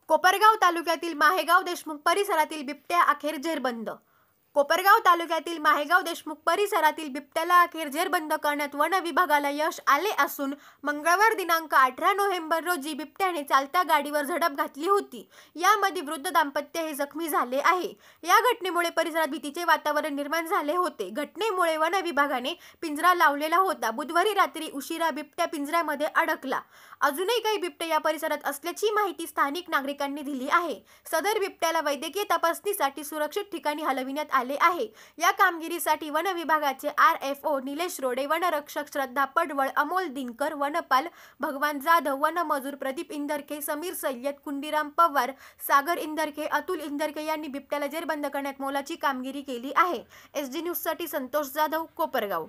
कोपरगाव तालुक्यातील माहेगाव देशमुख परिसरातील बिबट्या अखेर जेरबंद। कोपरगाव तालुक्यातील माहेगाव देशमुख परिसरातील बिबट्याला अखेर जेरबंद करण्यात वन विभागाला यश आले असून मंगळवार दिनांक 18 नोव्हेंबर रोजी बिबट्याने चालत्या गाडीवर झडप घातली होती। यामध्ये वृद्ध दाम्पत्य हे जखमी झाले आहे। या घटनेमुळे परिसरात भीतीचे वातावरण निर्माण झाले होते। घटनेमुळे वन विभागाने पिंजरा लावलेला होता। बुधवारी रात्री उशिरा बिबट्या पिंजऱ्यामध्ये अडकला। अजूनही काही बिबटे या परिसरात असल्याची माहिती स्थानिक नागरिकांनी दिली आहे। सदर बिबट्याला वैद्यकीय तपासणीसाठी सुरक्षित ठिकाणी हलविण्यात आले आहे। या कामगिरीसाठी वन विभागाचे RFO निलेश रोडे, वनरक्षक श्रद्धा पडवळ, अमोल दिनकर, वनपाल भगवान जाधव, वनमजूर प्रदीप इंदरके, समीर सय्यद, कुंडीराम पवार, सागर इंदरके, अतुल इंदरके यांनी बिबट्याला जेरबंद करण्यात मोलाची कामगिरी केली आहे। SD न्यूज साठी संतोष जाधव, कोपरगाव।